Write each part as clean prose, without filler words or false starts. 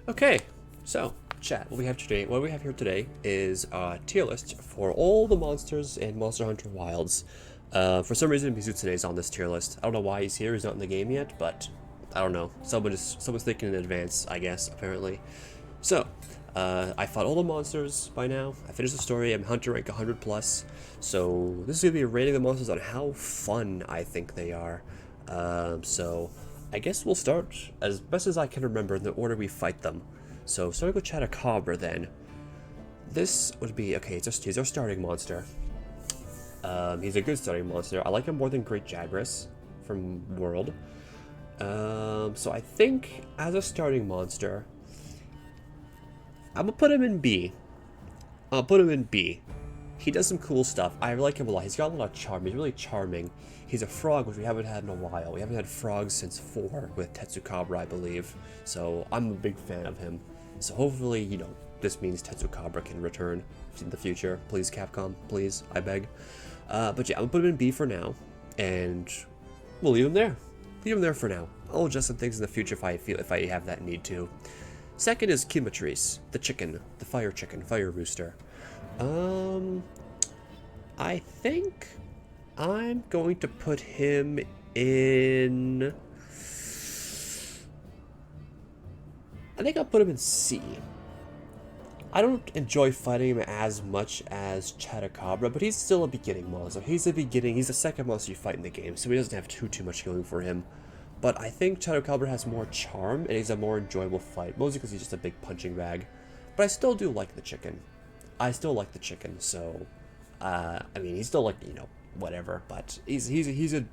Okay, so chat. What we have here today is a tier list for all the monsters in Monster Hunter Wilds. For some reason, Mizutsune's is on this tier list. I don't know why he's here. He's not in the game yet, but I don't know. Someone's thinking in advance, I guess. Apparently. So, I fought all the monsters by now. I finished the story. I'm Hunter rank 100 plus. So this is gonna be rating the monsters on how fun I think they are. So I guess we'll start as best as I can remember in the order we fight them. So starting with Chatacabra then. This would be, okay, he's our starting monster. He's a good starting monster. I like him more than Great Jagras from World. So I think as a starting monster, I'm gonna put him in B. I'll put him in B. He does some cool stuff. I like him a lot. He's got a lot of charm. He's really charming. He's a frog, which we haven't had in a while. We haven't had frogs since 4 with Tetsukabra, I believe. So I'm a big fan of him. So hopefully, you know, this means Tetsukabra can return in the future. Please, Capcom, please, I beg. But yeah, I'm gonna put him in B for now, and we'll leave him there. Leave him there for now. I'll adjust some things in the future if I have that need to. Second is Kimatrice, the chicken, the fire rooster. I think I'm going to put him in. I think I'll put him in C. I don't enjoy fighting him as much as Chatacabra, but he's still a beginning monster. He's the second monster you fight in the game, so he doesn't have too much going for him. But I think Chatacabra has more charm, and he's a more enjoyable fight, mostly because he's just a big punching bag. But I still do like the chicken. So, I mean, he's still like, you know, whatever, but he's a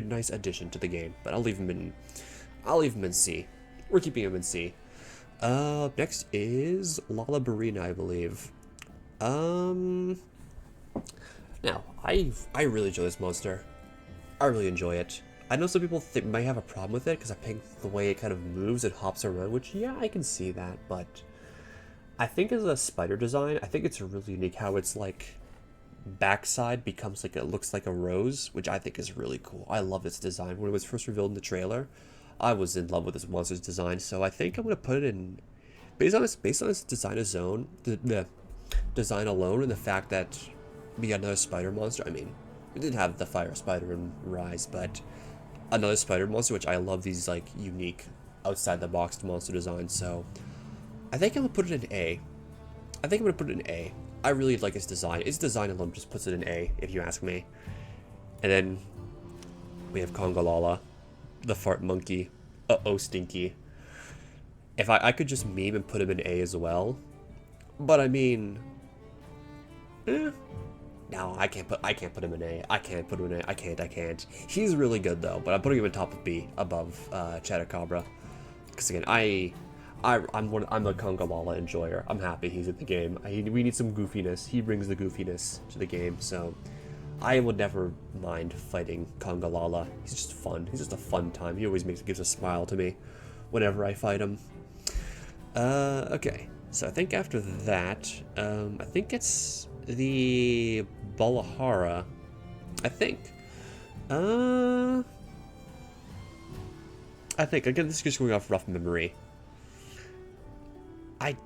nice addition to the game. But I'll leave him in C. We're keeping him in C. Next is Lalabarina, I believe. Now, I really enjoy this monster. I really enjoy it. I know some people might have a problem with it because I think the way it kind of moves and hops around, which, yeah, I can see that, but I think as a spider design, I think it's really unique how it's like backside becomes like, it looks like a rose, which I think is really cool. I love its design. When it was first revealed in the trailer, I was in love with this monster's design, so I think I'm going to put it in, based on its design the design alone, and the fact that we got another spider monster. I mean, we didn't have the fire spider in Rise, but another spider monster, which I love these like unique outside the box monster designs. So I think I'm gonna put it in A. I really like its design. Its design alone just puts it in A, if you ask me. And then we have Kongalala, the fart monkey. Uh-oh, stinky. If I could just meme and put him in A as well. But I mean, no, I can't put him in A. I can't. He's really good though, but I'm putting him in top of B, above Chatacabra. Because again, I'm a Kongalala enjoyer. I'm happy he's in the game. We need some goofiness. He brings the goofiness to the game, so I would never mind fighting Kongalala. He's just fun. He's just a fun time. He always gives a smile to me whenever I fight him. Okay, so I think after that, I think it's the Balahara. I think. Again, this is just going off rough memory. I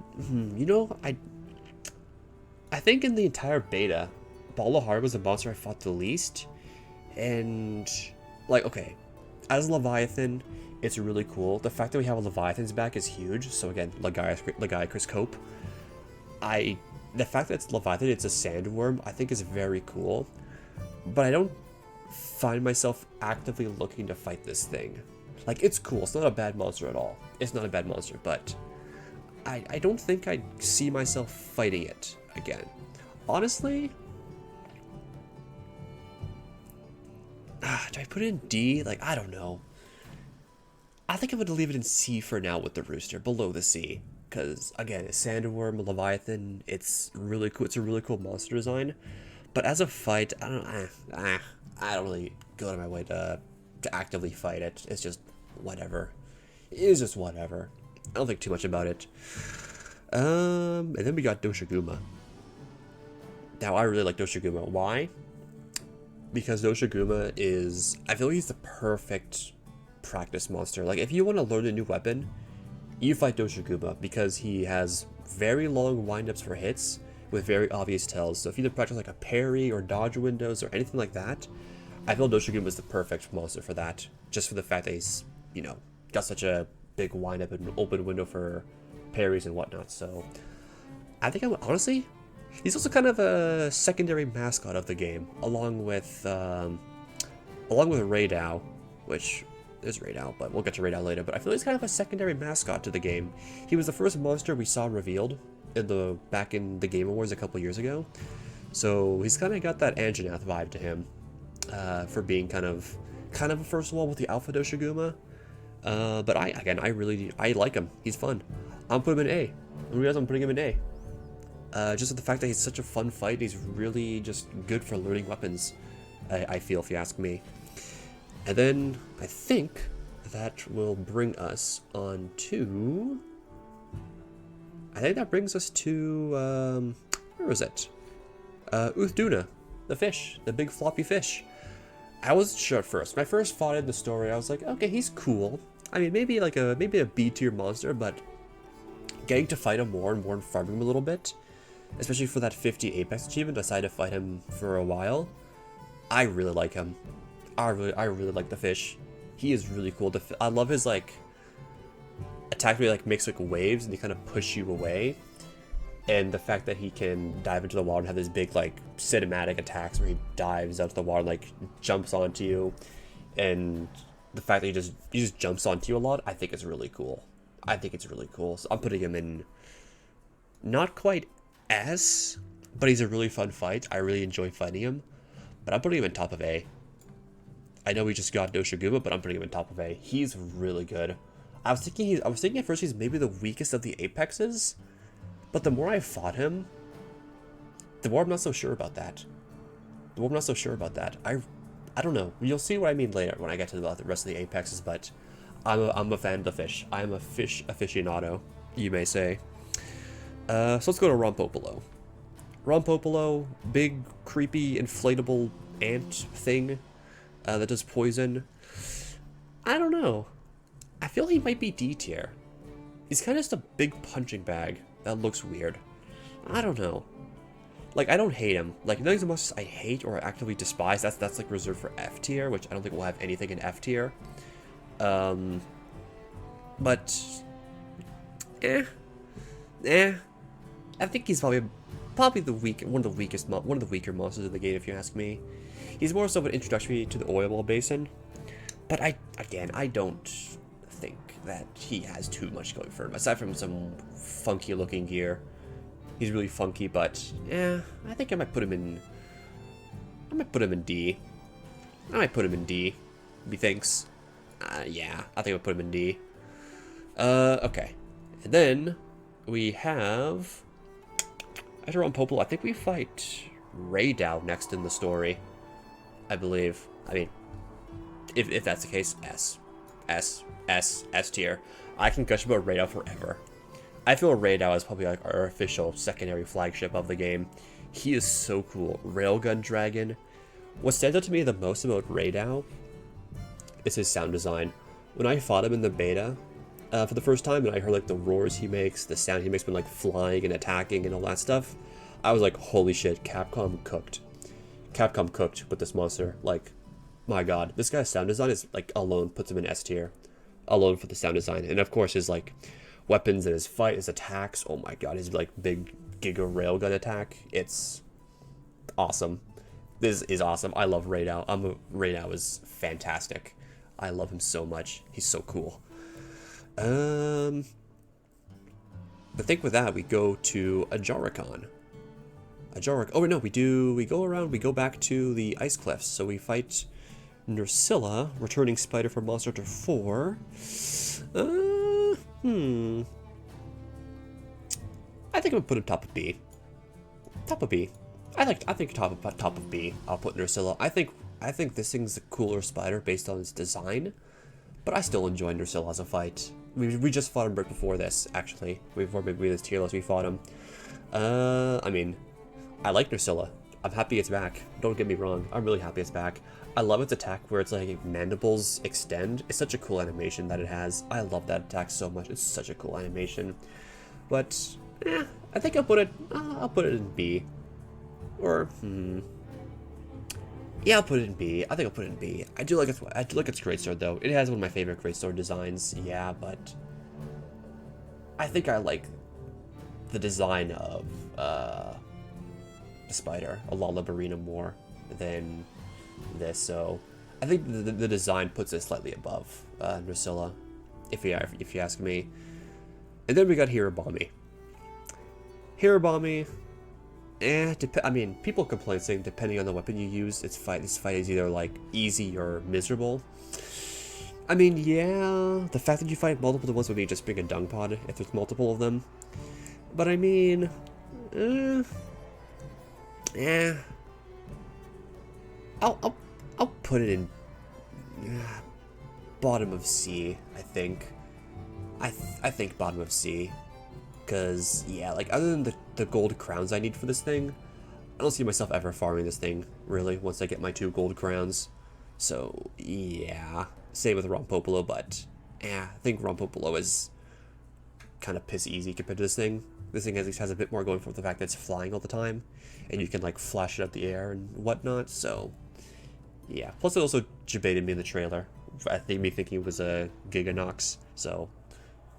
think in the entire beta, Balahar was the monster I fought the least, and like, okay, as Leviathan, it's really cool. The fact that we have a Leviathan's back is huge. So again, Lagiacrus Cope. The fact that it's Leviathan, it's a sandworm, I think is very cool, but I don't find myself actively looking to fight this thing. Like, it's cool. It's not a bad monster at all. It's not a bad monster, but I don't think I see myself fighting it again. Honestly, do I put it in D? Like, I don't know. I think I'm going to leave it in C for now with the rooster, below the C. Because, again, Sandworm, Leviathan, it's really cool. It's a really cool monster design. But as a fight, I don't really go out of my way to actively fight it. It's just whatever. It is just whatever. I don't think too much about it. And then we got Doshiguma. Now, I really like Doshiguma. Why? Because Doshiguma is, I feel like he's the perfect practice monster. Like, if you want to learn a new weapon, you fight Doshiguma because he has very long windups for hits with very obvious tells. So if you practice like a parry or dodge windows or anything like that, I feel Doshiguma is the perfect monster for that. Just for the fact that he's, you know, got such a big windup and open window for parries and whatnot. So I think honestly, he's also kind of a secondary mascot of the game, along with Raydao, which is Raydao, but we'll get to Raydao later. But I feel he's kind of a secondary mascot to the game. He was the first monster we saw revealed back in the Game Awards a couple years ago, so he's kind of got that Anjanath vibe to him, for being kind of a first one with the Alpha Doshiguma. But I like him. He's fun. I'm putting him in A. I realize I'm putting him in A. Just with the fact that he's such a fun fight, he's really just good for learning weapons, I feel, if you ask me. And then I think that will bring us on to... I think that brings us to, where was it? Uthduna, the fish, the big floppy fish. I wasn't sure at first. When I first fought in the story, I was like, okay, he's cool. I mean, maybe a B tier monster, but getting to fight him more and farming him a little bit, especially for that 50 Apex achievement, I decided to fight him for a while. I really like him. I really like the fish. He is really cool. I love his like attack where he like makes like waves and he kind of push you away, and the fact that he can dive into the water and have this big like cinematic attacks where he dives out of the water and like jumps onto you, and the fact that he just jumps onto you a lot, I think is really cool. I think it's really cool. So I'm putting him in not quite S, but he's a really fun fight. I really enjoy fighting him, but I'm putting him in top of A. I know we just got Doshiguma, but I'm putting him in top of A. He's really good. I was thinking at first he's maybe the weakest of the Apexes, but the more I fought him, the more I'm not so sure about that. I don't know. You'll see what I mean later when I get to the rest of the Apexes, but I'm a fan of the fish. I'm a fish aficionado, you may say. So let's go to Rompopolo. Rompopolo, big, creepy, inflatable ant thing that does poison. I don't know. I feel he might be D tier. He's kind of just a big punching bag that looks weird. I don't know. Like, I don't hate him. Like, nothing so much as I hate or actively despise. That's like reserved for F tier, which I don't think we'll have anything in F tier. But I think he's probably one of the weaker monsters of the game, if you ask me. He's more so of an introductory to the oil well basin, but I don't think that he has too much going for him aside from some funky looking gear. He's really funky, but yeah, I think I might put him in D. Methinks. Yeah, I think I'll put him in D. Okay. And then we have, after Rompopolo, I think we fight Raydao next in the story, I believe. I mean, if that's the case, S tier. I can gush about Raydao forever. I feel Raydao is probably like our official secondary flagship of the game. He is so cool. Railgun Dragon. What stands out to me the most about Raydao is his sound design. When I fought him in the beta for the first time, and I heard like the roars he makes, the sound he makes when like flying and attacking and all that stuff, I was like, holy shit, Capcom cooked. Capcom cooked with this monster. Like, my god, this guy's sound design is like alone puts him in S tier. Alone for the sound design. And of course his like weapons and his attacks, oh my god, his like big giga railgun attack, it's awesome. This is awesome. I love Raydao. Raydao is fantastic. I love him so much. He's so cool. I think with that we go to Ajaricon. Oh no, we go back to the Ice Cliffs. So we fight Nursilla, returning spider from Monster Hunter 4. I think I'm gonna put him top of B. I think top of B. I'll put Nursilla. I think this thing's a cooler spider based on its design, but I still enjoy Nursilla as a fight. We just fought him right before this, actually. Before we this tier list, we fought him. I mean, I like Nursilla. I'm happy it's back. Don't get me wrong. I'm really happy it's back. I love its attack where it's like mandibles extend. It's such a cool animation that it has. I love that attack so much. It's such a cool animation. But I think I'll put it in B. Or yeah, I'll put it in B. I think I'll put it in B. I do like its greatsword though. It has one of my favorite greatsword designs. Yeah, but I think I like the design of the spider, a Lalabarina, more than this. So I think the design puts it slightly above Drusilla, if you ask me. And then we got Hirobami. Hirobami, I mean, people complain saying depending on the weapon you use, this fight is either like easy or miserable. I mean, yeah, the fact that you fight multiple ones would be just being a dung pod if there's multiple of them. But I mean, I'll put it in bottom of C. I think. I think bottom of C, because yeah, like other than the gold crowns I need for this thing, I don't see myself ever farming this thing really once I get my 2 gold crowns. So yeah, same with Rompopolo, but I think Rompopolo is kind of piss easy compared to this thing. This thing at least has a bit more going for the fact that it's flying all the time, and you can like flash it up the air and whatnot. So yeah, plus it also debated me in the trailer. I think me thinking it was a Giganox. So,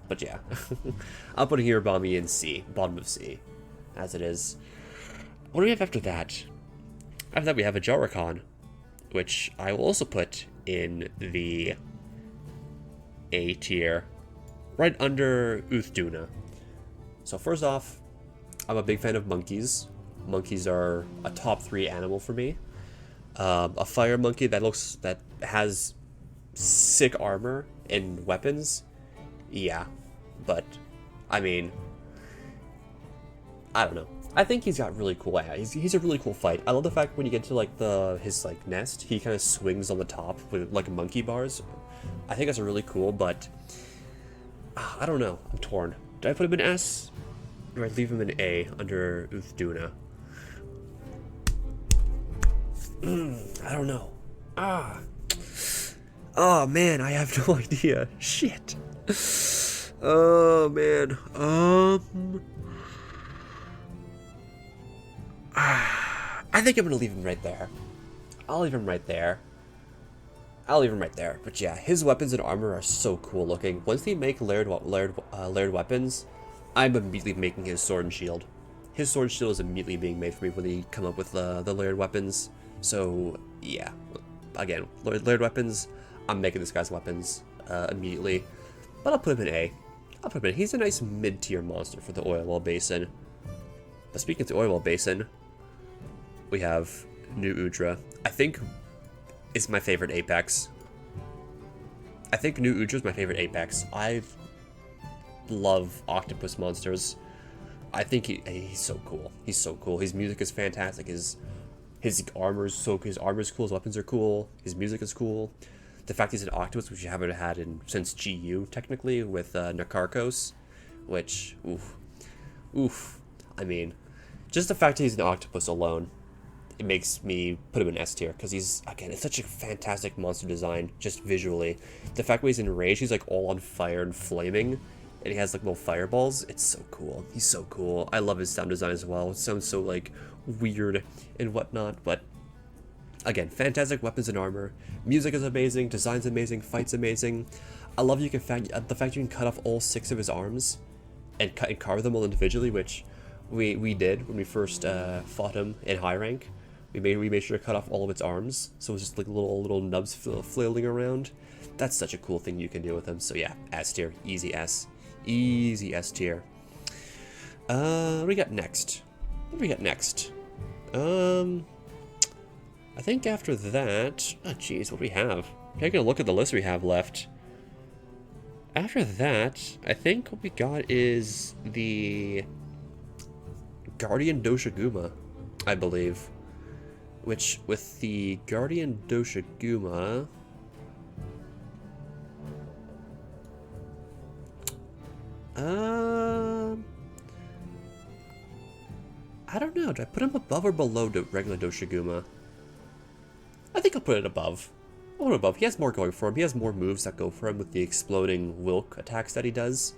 but yeah, I'll put Hirobami in C, bottom of C, as it is. What do we have after that? After that we have a Jarrakan, which I will also put in the A tier, right under Uthduna. So first off, I'm a big fan of monkeys. Monkeys are a top 3 animal for me. A fire monkey that has sick armor and weapons, yeah, but I mean, I don't know. I think he's got really cool. He's a really cool fight. I love the fact when you get to like his like nest, he kind of swings on the top with like monkey bars. I think that's really cool, but I don't know. I'm torn. Do I put him in S, or I leave him in A under Uthduna? I don't know. Oh man, I have no idea. Shit. Oh man. I think I'm gonna leave him right there. I'll leave him right there. But yeah, his weapons and armor are so cool looking. Once they make layered weapons, I'm immediately making his sword and shield. His sword and shield is immediately being made for me when they come up with the layered weapons. So yeah, again, layered weapons. I'm making this guy's weapons immediately, but I'll put him in A. He's a nice mid-tier monster for the oil well basin. But speaking of the oil well basin, we have New Udra. I think is my favorite Apex. I think New Udra is my favorite Apex. I love octopus monsters. I think he's so cool. He's so cool. His music is fantastic. His armor is cool. His weapons are cool. His music is cool. The fact he's an octopus, which you haven't had since GU, technically, with Nakarkos, which, oof. I mean, just the fact that he's an octopus alone, it makes me put him in S tier, because he's, again, it's such a fantastic monster design, just visually. The fact that he's in rage, he's like all on fire and flaming, and he has like little fireballs, it's so cool. He's so cool. I love his sound design as well. It sounds so like weird and whatnot, but again, fantastic weapons and armor. Music is amazing, design's amazing, fight's amazing. I love the fact you can cut off all 6 of his arms and carve them all individually, which we did when we first fought him in high rank. We made sure to cut off all of its arms, so it was just like little nubs flailing around. That's such a cool thing you can do with him. So yeah, S tier, easy S tier. What do we got next? I think after that, oh geez, what do we have? Taking a look at the list we have left. After that, I think what we got is the Guardian Doshiguma, I believe. Which, with the Guardian Doshiguma, I don't know. Do I put him above or below the regular Doshiguma? I think think I'll put it above. I'll put it above. He has more going for him. He has more moves that go for him with the exploding Wilk attacks that he does.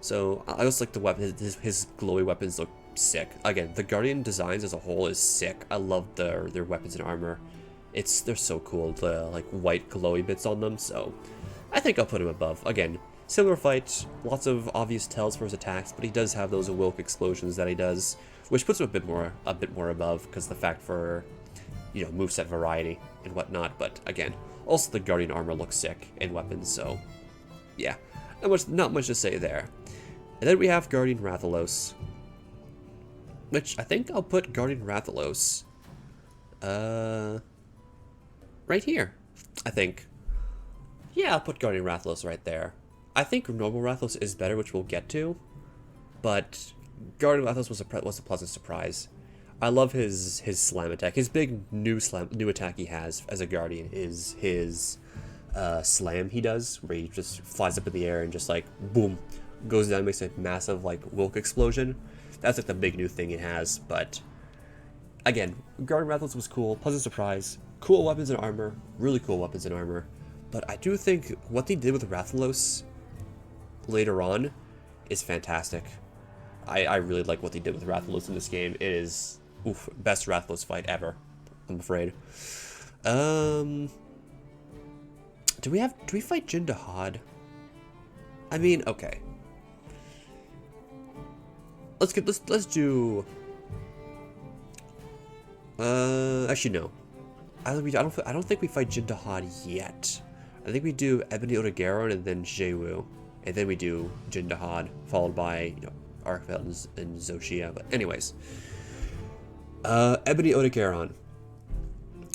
So I also like the weapon. His glowy weapons look sick. Again, the Guardian designs as a whole is sick. I love their weapons and armor. They're so cool. The like white glowy bits on them. So I think I'll put him above. Again, similar fight. Lots of obvious tells for his attacks, but he does have those Wilk explosions that he does, which puts him a bit more above because the fact for, you know, moveset variety and whatnot. But again, also the Guardian armor looks sick and weapons. So yeah, not much to say there. And then we have Guardian Rathalos, which I think I'll put Guardian Rathalos right here, I think. Yeah, I'll put Guardian Rathalos right there. I think normal Rathalos is better, which we'll get to, but Guardian Rathalos was a pleasant surprise. I love his slam attack. His big new attack he has as a Guardian is his slam he does, where he just flies up in the air and just like boom, goes down, makes a massive like Wilk explosion. That's like the big new thing it has. But again, Guardian Rathalos was cool, pleasant surprise, cool weapons and armor, really cool weapons and armor. But I do think what they did with Rathalos later on is fantastic. I really like what they did with Rathalos in this game. It is best Rathalos fight ever, I'm afraid. Do we fight Jin Dahad? I mean, okay. Let's do. Actually no. I don't think we fight Jin Dahad yet. I think we do Ebony Odogaron and then Jewu, and then we do Jin Dahad, followed by, you know, Arkfeld and Zoshia. But anyways, Ebony Odogaron.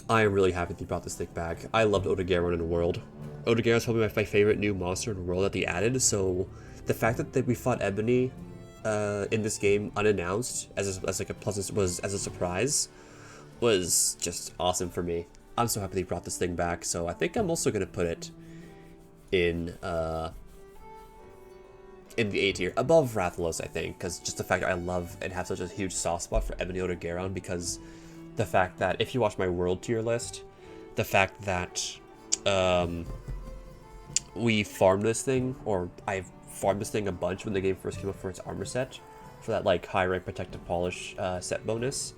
I am really happy they brought this thing back. I loved Odogaron in the world. Odogaron is probably my favorite new monster in the world that they added. So the fact that we fought Ebony in this game unannounced as like a surprise was just awesome for me. I'm so happy they brought this thing back. So I think I'm also gonna put it in the A tier, above Rathalos, I think, because just the fact that I love and have such a huge soft spot for Ebony Odogaron, because the fact that if you watch my world tier list, the fact that we farmed this thing, or I farmed this thing a bunch when the game first came up for its armor set, for that like high rank protective polish set bonus.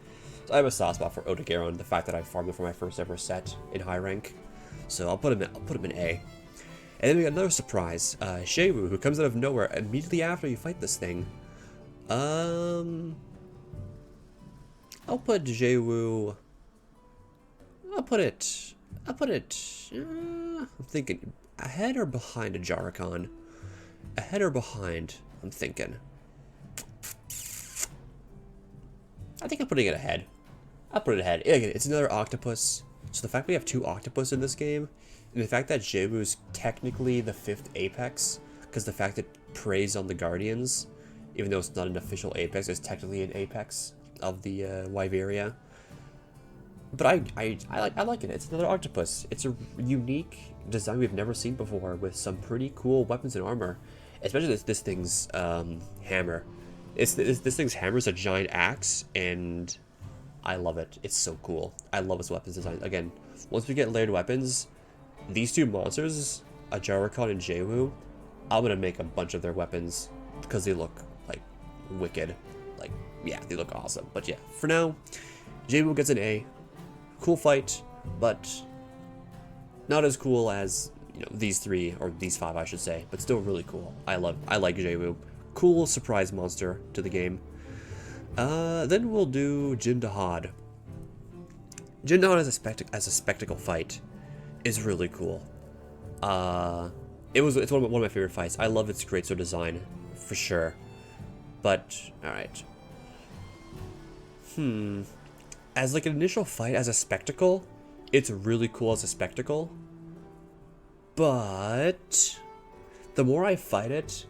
So I have a soft spot for Odogaron, the fact that I farmed it for my first ever set in high rank. So I'll put him in A. And then we got another surprise, Jewu, who comes out of nowhere immediately after you fight this thing. I'll put Jewu. I'm thinking ahead or behind a Jarikon. Ahead or behind? I'm thinking. I think I'm putting it ahead. I'll put it ahead. Again, it's another octopus. So the fact we have 2 octopus in this game, and the fact that Jewu is technically the 5th apex, because the fact it preys on the Guardians, even though it's not an official apex, it's technically an apex of the Wyveria. But I like it. It's another octopus. It's a unique design we've never seen before, with some pretty cool weapons and armor, especially this thing's hammer. This thing's hammer is a giant axe, and I love it. It's so cool. I love its weapons design. Again, once we get layered weapons, these 2 monsters, a Jarikon and Jewu, I'm gonna make a bunch of their weapons because they look like wicked. Like, yeah, they look awesome. But yeah, for now, Jewu gets an A. Cool fight, but not as cool as, you know, these 3 or these 5, I should say, but still really cool. I like Jewu. Cool surprise monster to the game. Then we'll do Jin Dahad. Jin Dahad as a spectacle fight is really cool. It's one of my favorite fights. I love its greatsword design for sure. But all right. As like an initial fight as a spectacle, it's really cool as a spectacle. But the more I fight it,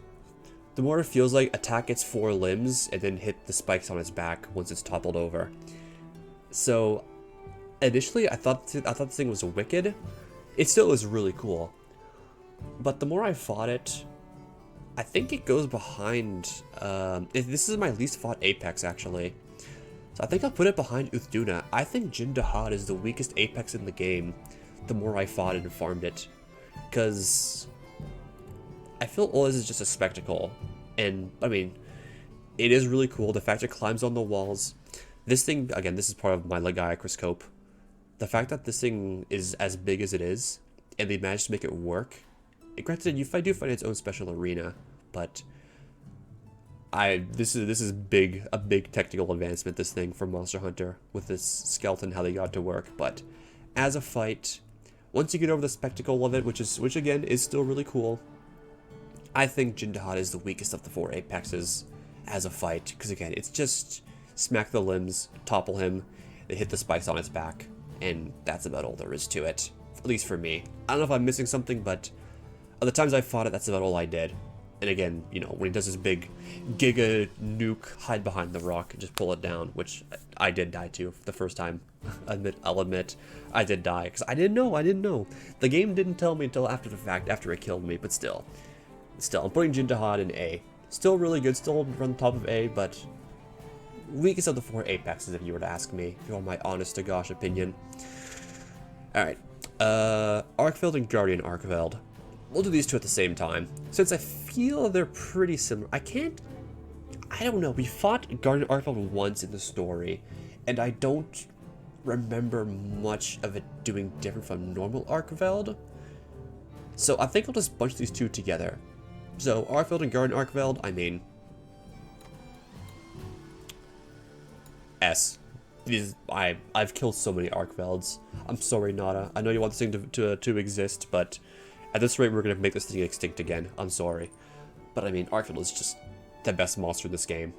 the more it feels like attack its 4 limbs and then hit the spikes on its back once it's toppled over. So initially I thought this thing was wicked. It still is really cool. But the more I fought it, I think it goes behind. This is my least fought Apex actually. So I think I'll put it behind Uthduna. I think Jindahad is the weakest Apex in the game, the more I fought it and farmed it. Because I feel Oz is just a spectacle. And, I mean, it is really cool. The fact it climbs on the walls. This thing, again, this is part of my Legiacroscope. The fact that this thing is as big as it is, and they managed to make it work. Granted, I do find its own special arena, but this is a big technical advancement, this thing for Monster Hunter with this skeleton, how they got to work. But as a fight, once you get over the spectacle of it, which again is still really cool, I think Jindahad is the weakest of the 4 Apexes as a fight, because again, it's just smack the limbs, topple him, they hit the spikes on its back, and that's about all there is to it. At least for me. I don't know if I'm missing something, but of the times I fought it, that's about all I did. And again, you know, when he does this big giga nuke, hide behind the rock and just pull it down, which I did die to the first time. I'll admit, I did die, because I didn't know. The game didn't tell me until after the fact, after it killed me, but still, I'm putting Jindahad in A. Still really good, still run top of A, but weakest of the 4 Apexes, if you were to ask me, if you want my honest to gosh opinion. Alright, Arkveld and Guardian Arkveld. We'll do these two at the same time, since I feel they're pretty similar. I don't know, we fought Guardian Arkveld once in the story, and I don't remember much of it doing different from normal Arkveld. So I think I'll just bunch these two together. So, Arkveld and Guardian Arkveld, I mean, S. I've killed so many Arkvelds. I'm sorry, Nada. I know you want this thing to exist, but at this rate, we're going to make this thing extinct again. I'm sorry. But I mean, Arkveld is just the best monster in this game.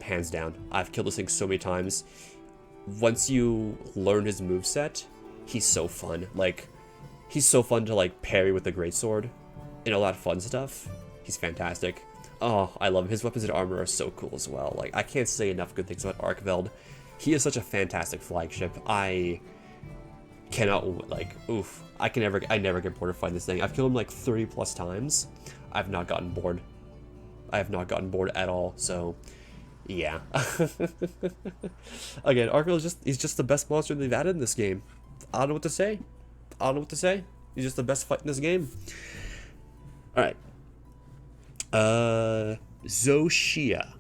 Hands down. I've killed this thing so many times. Once you learn his moveset, he's so fun. Like, he's so fun to, like, parry with the greatsword and all that fun stuff. He's fantastic. Oh, I love him. His weapons and armor are so cool as well. Like, I can't say enough good things about Arkveld. He is such a fantastic flagship. I cannot, like, oof. I never get bored of fighting this thing. I've killed him like 30 plus times. I've not gotten bored. I have not gotten bored at all, so yeah. Again, Arkveld he's just the best monster they've added in this game. I don't know what to say. He's just the best fight in this game. Alright. Zoshia.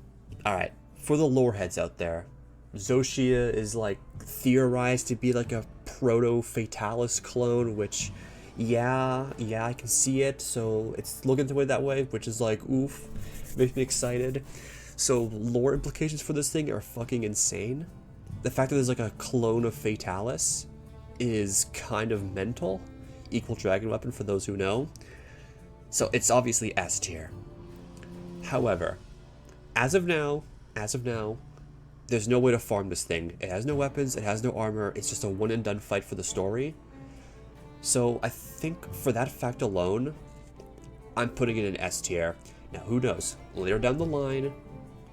Alright, for the lore heads out there, Zoshia is like theorized to be like a proto-Fatalis clone, which yeah, I can see it, so it's looking the way that way, which is like, oof, makes me excited. So lore implications for this thing are fucking insane. The fact that there's like a clone of Fatalis is kind of mental. Equal dragon weapon for those who know. So it's obviously S tier. However, as of now, there's no way to farm this thing. It has no weapons, it has no armor, it's just a one and done fight for the story. So I think for that fact alone, I'm putting it in S tier. Now who knows, later down the line,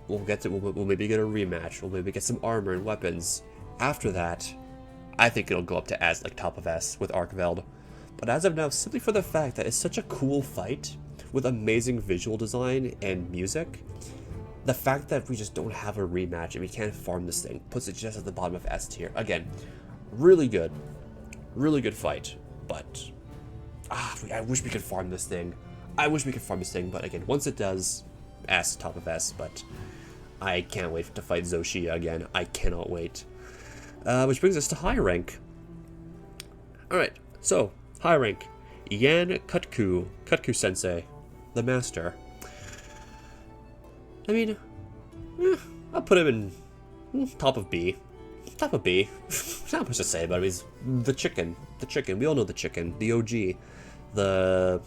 we'll maybe get a rematch, we'll maybe get some armor and weapons. After that, I think it'll go up to S, like top of S with Arkveld. But as of now, simply for the fact that it's such a cool fight, with amazing visual design and music, the fact that we just don't have a rematch and we can't farm this thing puts it just at the bottom of S tier. Again, really good fight, but I wish we could farm this thing. But again, once it does, S, top of S, but I can't wait to fight Zoshia again. I cannot wait. Which brings us to high rank. Alright, so, high rank. Yan Kutku Sensei, the master. I mean, I'll put him in top of B. Top of B. Not much to say about him. He's the chicken. We all know the chicken. The OG. The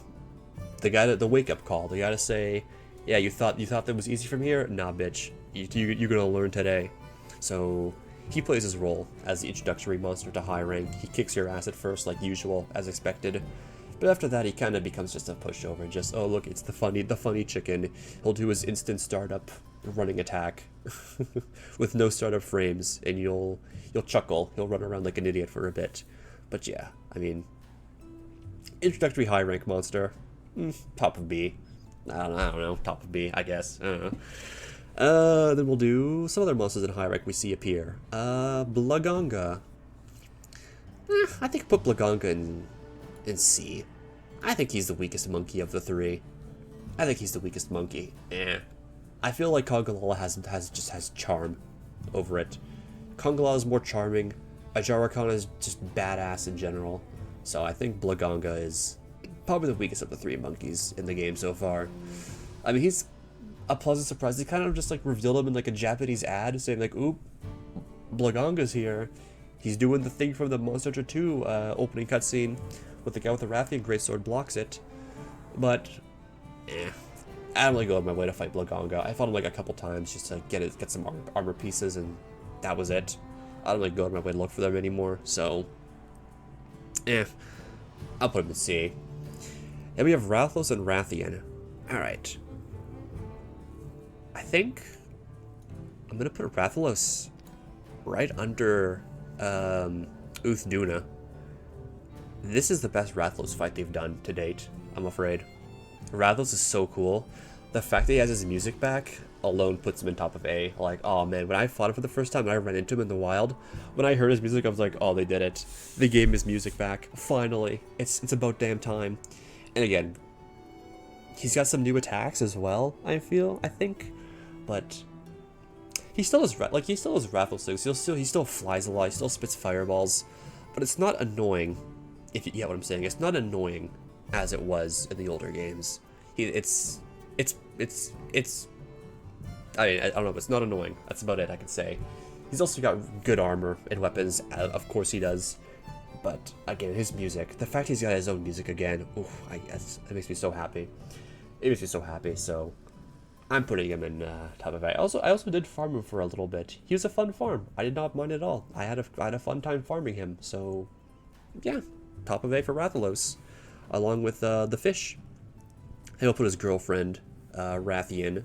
guy the wake up call. The guy to say, yeah, you thought that was easy from here? Nah, bitch. You're gonna learn today. So he plays his role as the introductory monster to high rank. He kicks your ass at first, like usual, as expected. But after that, he kind of becomes just a pushover. Just, oh look, it's the funny chicken. He'll do his instant startup running attack with no startup frames, and you'll chuckle. He'll run around like an idiot for a bit. But yeah, I mean, introductory high rank monster, top of B. I don't know, top of B, I guess. I don't know. Then we'll do some other monsters in high rank we see appear. Blaganga. I think put Blaganga in C. I think he's the weakest monkey of the three. I think he's the weakest monkey. I feel like Congalala has charm over it. Congalala is more charming. Ajarakan is just badass in general. So I think Blaganga is probably the weakest of the three monkeys in the game so far. I mean, he's a pleasant surprise. They kind of just like revealed him in like a Japanese ad saying like, oop, Blaganga's here. He's doing the thing from the Monster Hunter 2 opening cutscene with the guy with the Rathian Greatsword blocks it. But, I don't really go out of my way to fight Blaganga. I fought him like a couple times just to get some armor pieces, and that was it. I don't really go out of my way to look for them anymore, so I'll put him in C. Then we have Rathalos and Rathian. Alright. I think I'm gonna put Rathalos right under Uthduna. This is the best Rathalos fight they've done to date, I'm afraid. Rathalos is so cool. The fact that he has his music back alone puts him in top of A. Like, oh man, when I fought him for the first time and I ran into him in the wild, when I heard his music, I was like, oh, they did it. They gave him his music back. Finally. It's about damn time. And again, he's got some new attacks as well, I think. But he still has Rathalos things. He still flies a lot, he still spits fireballs. But it's not annoying, if you get what I'm saying. It's not annoying as it was in the older games. I don't know, it's not annoying. That's about it I can say. He's also got good armor and weapons, of course he does. But again, his music, the fact he's got his own music again, oof, it makes me so happy. It makes me so happy, so I'm putting him in top of A. I also did farm him for a little bit. He was a fun farm. I did not mind at all. I had a fun time farming him, so yeah, top of A for Rathalos, along with the fish. And I'll put his girlfriend, Rathian.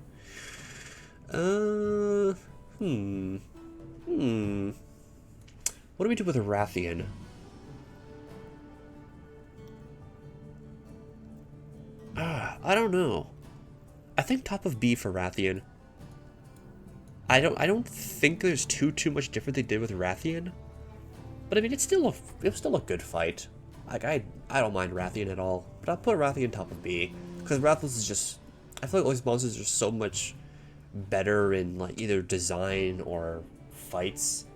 What do we do with Rathian? I don't know. I think top of B for Rathian. I don't think there's too much different they did with Rathian. But I mean, it was still a good fight. Like I don't mind Rathian at all. But I'll put Rathian top of B because Rathalos is just, I feel like all these monsters are so much better in like either design or fights.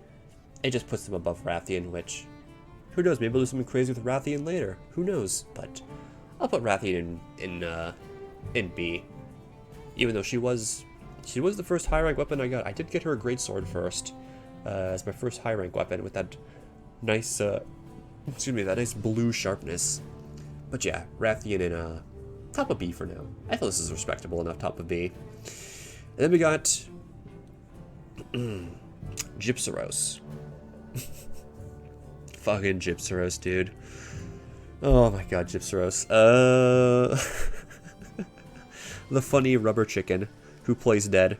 It just puts them above Rathian, which, who knows, maybe we'll do something crazy with Rathian later. Who knows? But I'll put Rathian in B. Even though she was the first high rank weapon I got. I did get her a greatsword first, as my first high rank weapon with that nice, that nice blue sharpness. But yeah, Rathian in top of B for now. I feel this is respectable enough top of B. And then we got Gypsaros. Fucking Gypsaros, dude. Oh my god, Gypsaros. The funny rubber chicken who plays dead.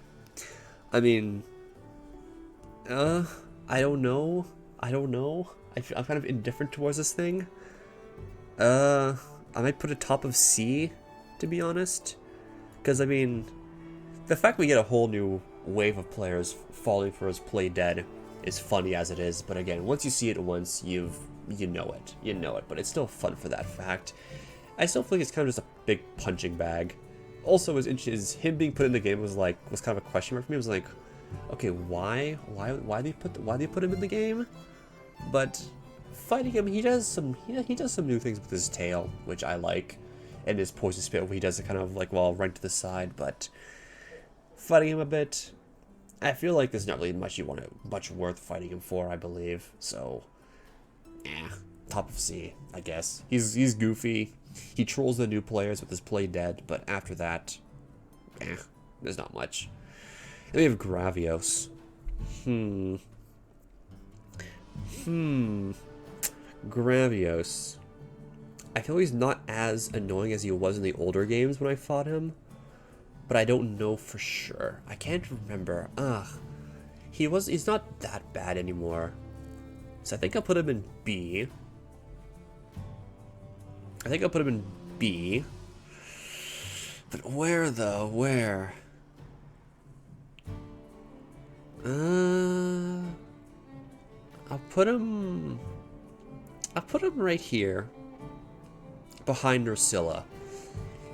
I mean, I don't know. I'm kind of indifferent towards this thing. I might put it top of C, to be honest. Because, I mean, the fact we get a whole new wave of players falling for his play dead is funny as it is. But again, once you see it once, you know it. But it's still fun for that fact. I still think it's kind of just a big punching bag. Also, him being put in the game was kind of a question mark for me. It was like, okay, why they put him in the game? But fighting him, he does some new things with his tail, which I like, and his poison spit where he does it kind of like right to the side. But fighting him a bit, I feel like there's not really much worth fighting him for, I believe. So, top of C, I guess. He's goofy. He trolls the new players with his play dead, but after that, there's not much. And we have Gravios. Gravios. I feel he's not as annoying as he was in the older games when I fought him, but I don't know for sure. I can't remember. He's not that bad anymore. So I think I'll put him in B. But where though? Where? Uh, I'll put him. I'll put him right here, behind Ursula.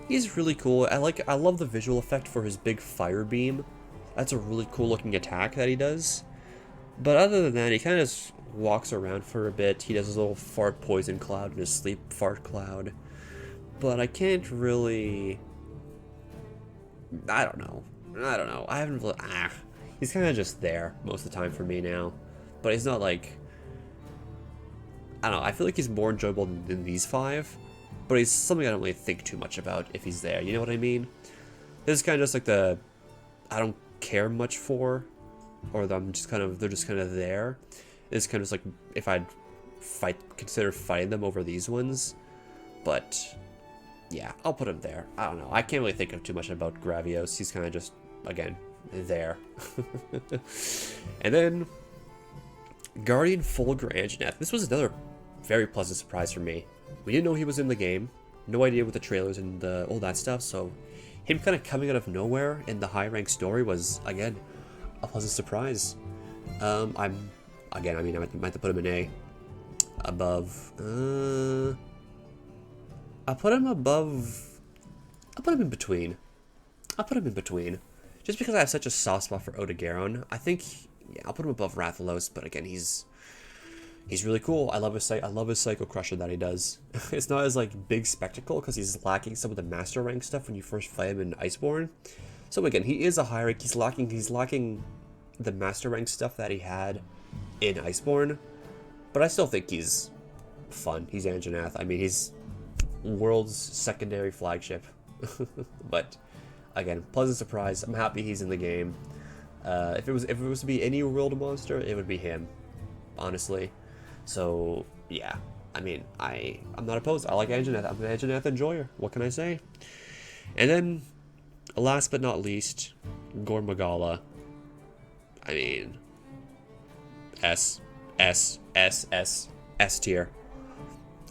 He's really cool. I love the visual effect for his big fire beam. That's a really cool looking attack that he does. But other than that, he kind of just walks around for a bit. He does his little fart poison cloud and his sleep fart cloud. But I can't really... I don't know. I haven't really... He's kind of just there most of the time for me now. But he's not like... I don't know. I feel like he's more enjoyable than these 5. But he's something I don't really think too much about if he's there. You know what I mean? This is kind of just like the... I don't care much for, or they're just kind of there. It's kind of just like if I'd consider fighting them over these ones, but yeah, I'll put him there. I don't know. I can't really think of too much about Gravios. He's kind of just again there. And then Guardian Fulgur Anjanath. This was another very pleasant surprise for me. We didn't know he was in the game. No idea what the trailers and all that stuff. So him kind of coming out of nowhere in the high rank story was, again, a pleasant surprise. I might have to put him in A. Above. I'll put him in between. Just because I have such a soft spot for Odegaron. I think, yeah, I'll put him above Rathalos, but again, he's really cool. I love his Psycho Crusher that he does. It's not as like big spectacle because he's lacking some of the master rank stuff when you first fight him in Iceborne. So again, he is a high rank. He's lacking the master rank stuff that he had in Iceborne, but I still think he's fun. He's Anjanath. I mean, he's world's secondary flagship. But again, pleasant surprise. I'm happy he's in the game. If it was to be any world monster, it would be him, honestly. So yeah, I mean, I'm not opposed. I like Anjanath. I'm an Anjanath enjoyer. What can I say? And then, last but not least, Gore Magala. I mean, S tier.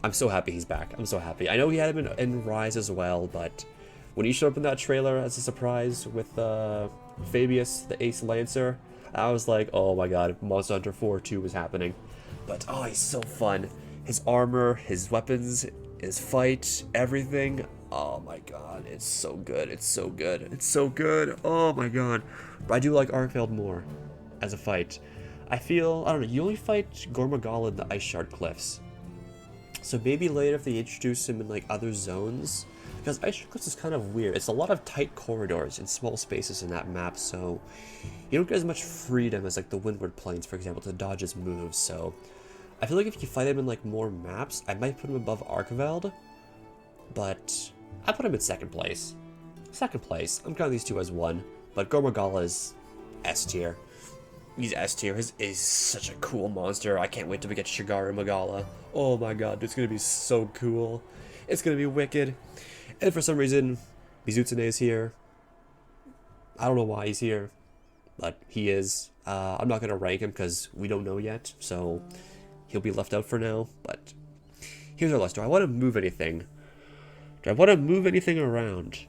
I'm so happy he's back. I'm so happy. I know he had him in Rise as well, but when he showed up in that trailer as a surprise with Fabius, the Ace Lancer, I was like, oh my god, Monster Hunter 4-2 was happening. But oh, he's so fun. His armor, his weapons, his fight, everything. Oh my god, it's so good. It's so good. It's so good. Oh my god. But I do like Arkfeld more as a fight. I don't know, you only fight Gore Magala in the Ice Shard Cliffs. So maybe later if they introduce him in like other zones, because Ice Shard Cliffs is kind of weird. It's a lot of tight corridors and small spaces in that map, so you don't get as much freedom as like the Windward Plains, for example, to dodge his moves. So I feel like if you fight him in like more maps, I might put him above Arkveld, but I put him in second place. Second place. I'm counting these two as one, but Gore Magala is S tier. He's S tier. Is such a cool monster. I can't wait till we get Shigara Magala. Oh my god, it's gonna be so cool. It's gonna be wicked. And for some reason, Mizutsune is here. I don't know why he's here, but he is. I'm not gonna rank him because we don't know yet, so he'll be left out for now. But here's our list. Do I want to move anything? Around?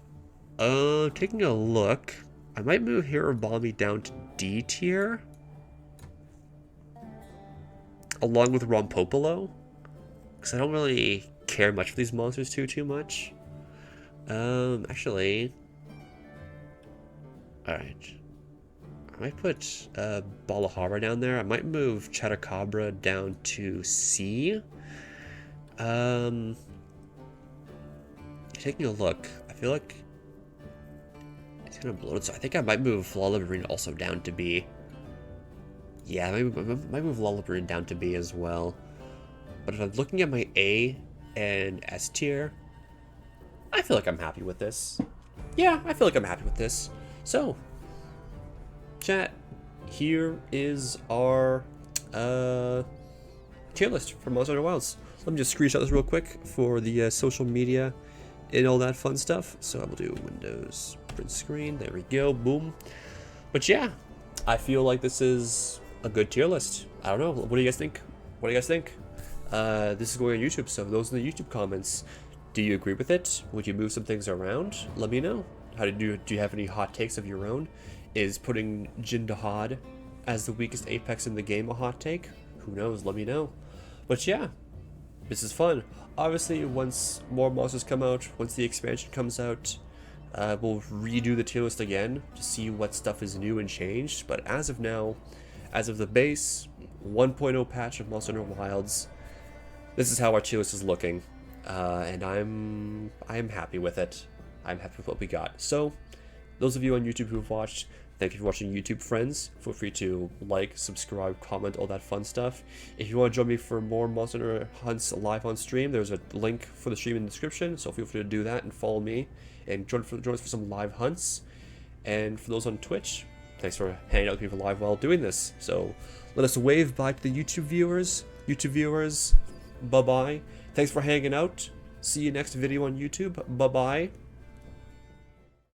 Taking a look, I might move Hirobami down to D tier, along with Rompopolo, because I don't really care much for these monsters too much. Actually, alright. I might put Balahara down there. I might move Chatacabra down to C. Taking a look, I feel like it's kind of bloated, so I think I might move Lullabrine also down to B. Yeah, I might move Lullabrine down to B as well. But if I'm looking at my A and S tier, I feel like I'm happy with this. Yeah, I feel like I'm happy with this. So, chat, here is our tier list for Monster Hunter Wilds. Let me just screenshot this real quick for the social media and all that fun stuff. So I will do Windows print screen. There we go. Boom. But yeah, I feel like this is a good tier list. I don't know. What do you guys think? This is going on YouTube, so those in the YouTube comments. Do you agree with it? Would you move some things around? Let me know. Do you have any hot takes of your own? Is putting Jin Dahad as the weakest Apex in the game a hot take? Who knows? Let me know. But yeah, this is fun. Obviously, once more monsters come out, once the expansion comes out, we'll redo the tier list again to see what stuff is new and changed. But as of now, as of the base 1.0 patch of Monster Hunter Wilds, this is how our tier list is looking, and I'm happy with it. I'm happy with what we got. So, those of you on YouTube who've watched, thank you for watching, YouTube friends. Feel free to like, subscribe, comment, all that fun stuff. If you want to join me for more Monster Hunter hunts live on stream, there's a link for the stream in the description, so feel free to do that and follow me and join us for some live hunts. And for those on Twitch, thanks for hanging out with me for live while doing this. So let us wave bye to the YouTube viewers. Bye-bye. Thanks for hanging out. See you next video on YouTube. Bye-bye.